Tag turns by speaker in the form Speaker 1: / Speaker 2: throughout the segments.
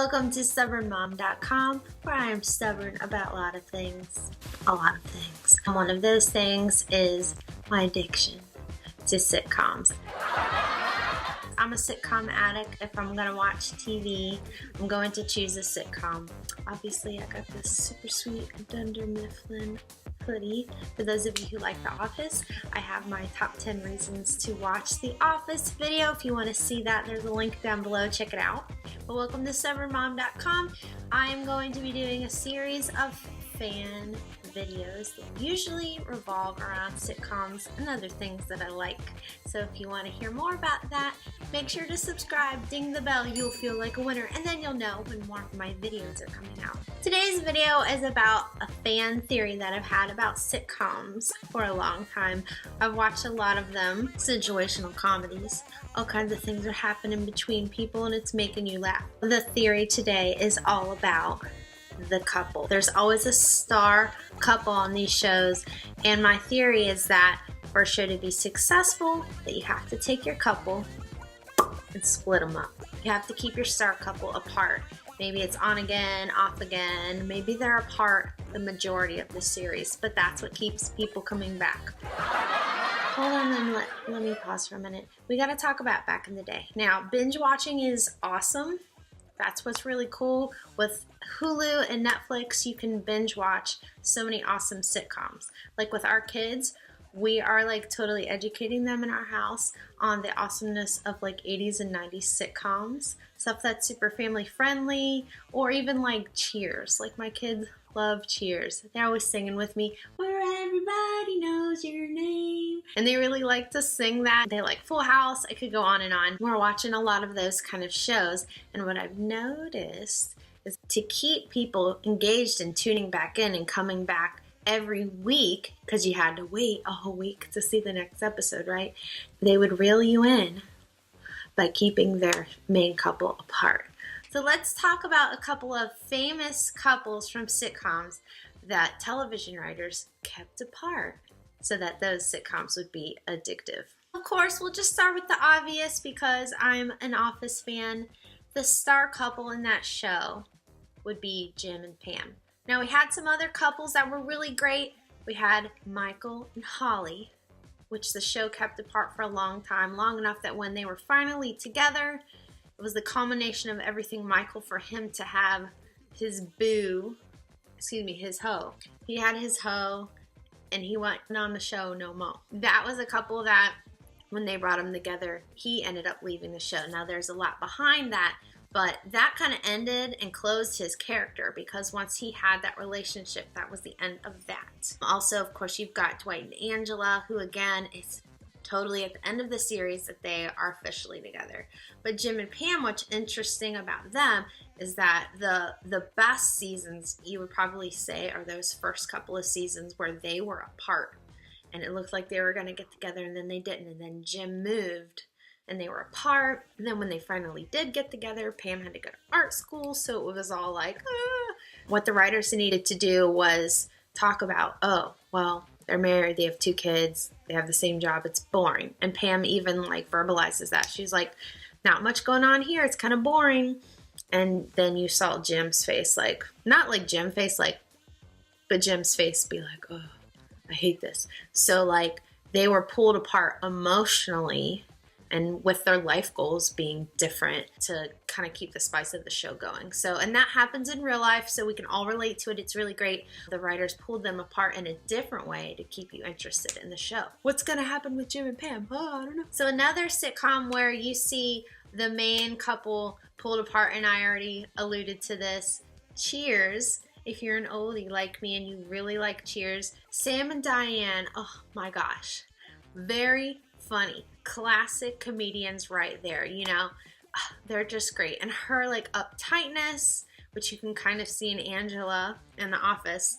Speaker 1: Welcome to StubbornMomDotCom, where I am stubborn about a lot of things. And one of those things is my addiction to sitcoms. I'm a sitcom addict. If I'm going to watch TV, I'm going to choose a sitcom. Obviously, I got this super sweet Dunder Mifflin hoodie. For those of you who like The Office, I have my top 10 reasons to watch The Office video. If you want to see that, there's a link down below. Check it out. But welcome to StubbornMom.com. I am going to be doing a series of fan videos that usually revolve around sitcoms and other things that I like. So if you want to hear more about that, make sure to subscribe, ding the bell, you'll feel like a winner, and then you'll know when more of my videos are coming out. Today's video is about a fan theory that I've had about sitcoms for a long time. I've watched a lot of them, situational comedies. All kinds of things are happening between people and it's making you laugh. The theory today is all about the couple. There's always a star couple on these shows, and my theory is that for a show to be successful, that you have to take your couple and split them up. You have to keep your star couple apart. Maybe it's on again, off again. Maybe they're apart the majority of the series, but that's what keeps people coming back. Hold on, then let me pause for a minute. We got to talk about back in the day. Now, binge watching is awesome. That's what's really cool. With Hulu and Netflix, you can binge watch so many awesome sitcoms. Like with our kids, we are like totally educating them in our house on the awesomeness of like 80s and 90s sitcoms. Stuff that's super family friendly, or even like Cheers. Like my kids love Cheers. They're always singing with me, where everybody knows your name. And they really like to sing that. They like Full House. I could go on and on. We're watching a lot of those kind of shows. And what I've noticed is to keep people engaged and tuning back in and coming back every week, because you had to wait a whole week to see the next episode, right? They would reel you in by keeping their main couple apart. So let's talk about a couple of famous couples from sitcoms that television writers kept apart so that those sitcoms would be addictive. Of course, we'll just start with the obvious because I'm an Office fan. The star couple in that show would be Jim and Pam. Now, we had some other couples that were really great. We had Michael and Holly, which the show kept apart for a long time, long enough that when they were finally together, it was the culmination of everything Michael for him to have his his hoe. He had his hoe and he went on the show no more. That was a couple that when they brought them together, he ended up leaving the show. Now there's a lot behind that, but that kind of ended and closed his character because once he had that relationship, that was the end of that. Also, of course, you've got Dwight and Angela, who again is totally at the end of the series that they are officially together. But Jim and Pam, what's interesting about them is that the best seasons, you would probably say, are those first couple of seasons where they were apart. And it looked like they were going to get together and then they didn't. And then Jim moved and they were apart. And then when they finally did get together, Pam had to go to art school. So it was all like, ah. What the writers needed to do was talk about, oh, well, they're married, they have 2 kids, they have the same job, it's boring. And Pam even like verbalizes that. She's like, not much going on here, it's kind of boring. And then you saw Jim's face, like, not like Jim face, like, but Jim's face be like, oh, I hate this. So like they were pulled apart emotionally and with their life goals being different to kind of keep the spice of the show going. So, and that happens in real life, so we can all relate to it. It's really great. The writers pulled them apart in a different way to keep you interested in the show. What's going to happen with Jim and Pam? Oh, I don't know. So another sitcom where you see the main couple pulled apart, and I already alluded to this, Cheers. If you're an oldie like me and you really like Cheers, Sam and Diane, oh my gosh, very funny. Classic comedians right there, you know. They're just great. And her like uptightness, which you can kind of see in Angela in The Office,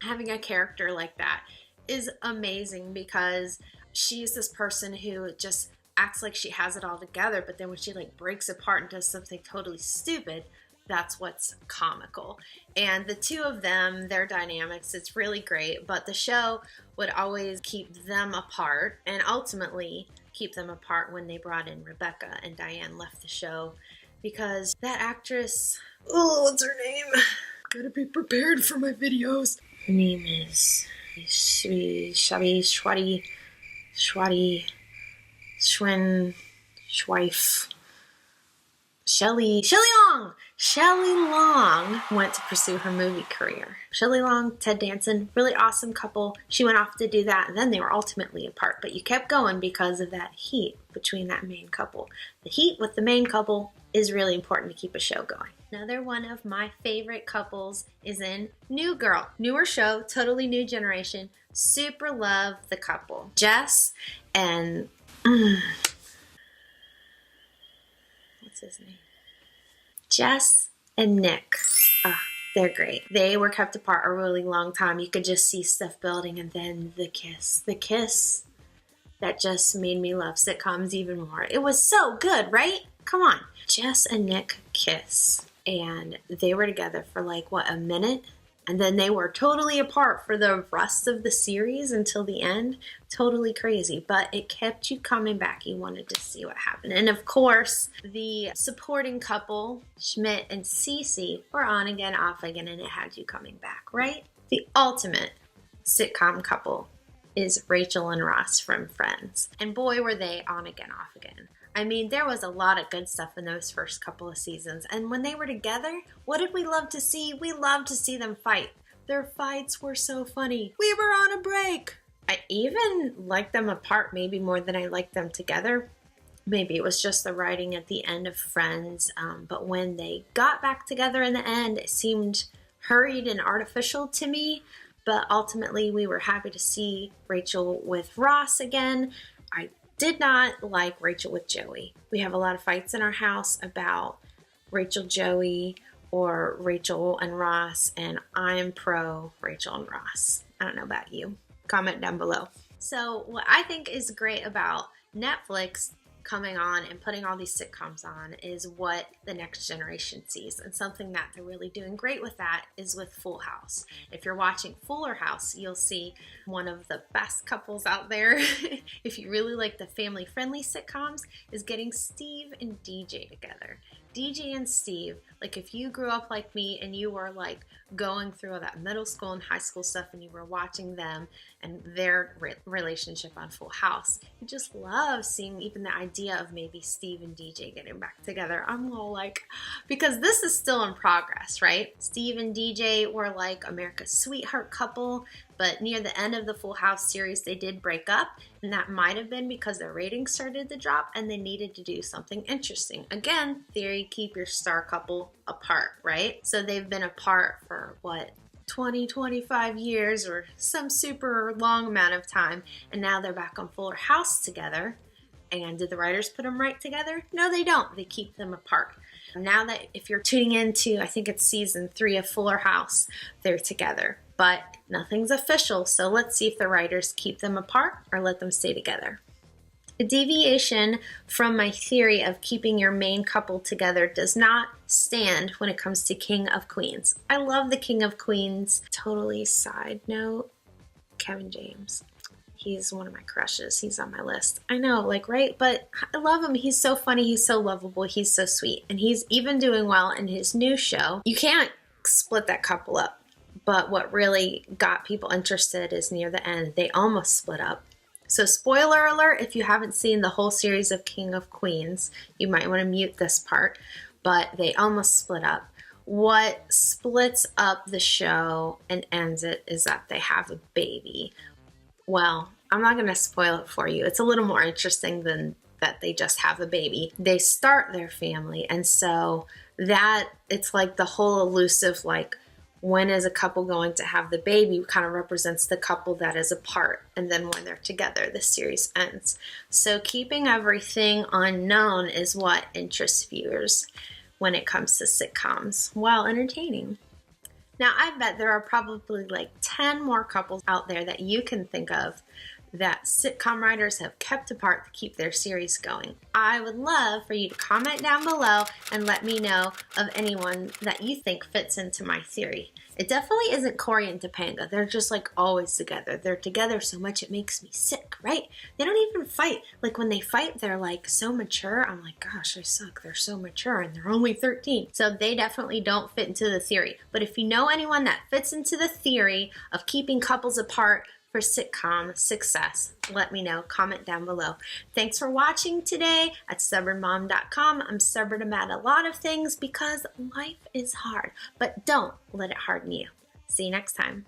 Speaker 1: having a character like that is amazing because she's this person who just acts like she has it all together, but then when she like breaks apart and does something totally stupid, that's what's comical. And the two of them, their dynamics, it's really great, but the show would always keep them apart and ultimately keep them apart when they brought in Rebecca and Diane left the show. because that actress, oh, what's her name? Gotta be prepared for my videos. Her name is Schweif. Shelley Long! Shelley Long went to pursue her movie career. Shelley Long, Ted Danson, really awesome couple. She went off to do that, and then they were ultimately apart. But you kept going because of that heat between that main couple. The heat with the main couple is really important to keep a show going. Another one of my favorite couples is in New Girl. Newer show, totally new generation. Super love the couple. Jess and... what's his name? Jess and Nick. They're great. They were kept apart a really long time. You could just see stuff building, and then the kiss. The kiss that just made me love sitcoms even more. It was so good, right? Come on. Jess and Nick kiss. And they were together for like, what, a minute? And then they were totally apart for the rest of the series until the end. Totally crazy, but it kept you coming back. You wanted to see what happened. And of course, the supporting couple, Schmidt and Cece, were on again, off again, and it had you coming back, right? The ultimate sitcom couple is Rachel and Ross from Friends. And boy, were they on again, off again. I mean, there was a lot of good stuff in those first couple of seasons. And when they were together, what did we love to see? We loved to see them fight. Their fights were so funny. We were on a break. I even liked them apart maybe more than I liked them together. Maybe it was just the writing at the end of Friends. But when they got back together in the end, it seemed hurried and artificial to me. But ultimately, we were happy to see Rachel with Ross again. I did not like Rachel with Joey. We have a lot of fights in our house about Rachel Joey or Rachel and Ross, and I'm pro Rachel and Ross. I don't know about you. Comment down below. So what I think is great about Netflix coming on and putting all these sitcoms on is what the next generation sees. And something that they're really doing great with that is with Full House. If you're watching Fuller House, you'll see one of the best couples out there, if you really like the family-friendly sitcoms, is getting Steve and DJ together. DJ and Steve, like if you grew up like me and you were like going through all that middle school and high school stuff and you were watching them and their relationship on Full House, you just love seeing even the idea of maybe Steve and DJ getting back together. I'm all like, because this is still in progress, right? Steve and DJ were like America's sweetheart couple, but near the end of the Full House series, they did break up, and that might have been because their ratings started to drop and they needed to do something interesting. Again, theory, keep your star couple apart, right? So they've been apart for what, 20, 25 years or some super long amount of time, and now they're back on Fuller House together. And did the writers put them right together? No, they don't. They keep them apart. Now that if you're tuning into, I think it's season 3 of Fuller House, they're together. But nothing's official, so let's see if the writers keep them apart or let them stay together. A deviation from my theory of keeping your main couple together does not stand when it comes to King of Queens. I love the King of Queens. Totally side note, Kevin James. He's one of my crushes. He's on my list. I know, like, right? But I love him. He's so funny. He's so lovable. He's so sweet. And he's even doing well in his new show. You can't split that couple up. But what really got people interested is near the end, they almost split up. So spoiler alert, if you haven't seen the whole series of King of Queens, you might want to mute this part, but they almost split up. What splits up the show and ends it is that they have a baby. Well, I'm not going to spoil it for you. It's a little more interesting than that they just have a baby. They start their family, and so that, it's like the whole elusive, like, when is a couple going to have the baby kind of represents the couple that is apart, and then when they're together, the series ends. So keeping everything unknown is what interests viewers when it comes to sitcoms, while entertaining. Now, I bet there are probably like 10 more couples out there that you can think of that sitcom writers have kept apart to keep their series going. I would love for you to comment down below and let me know of anyone that you think fits into my theory. It definitely isn't Corey and Topanga. They're just like always together. They're together so much it makes me sick, right? They don't even fight. Like when they fight, they're like so mature. I'm like, gosh, they suck. They're so mature and they're only 13. So they definitely don't fit into the theory. But if you know anyone that fits into the theory of keeping couples apart for sitcom success, let me know. Comment down below. Thanks for watching today at StubbornMom.com. I'm stubborn about a lot of things because life is hard, but don't let it harden you. See you next time.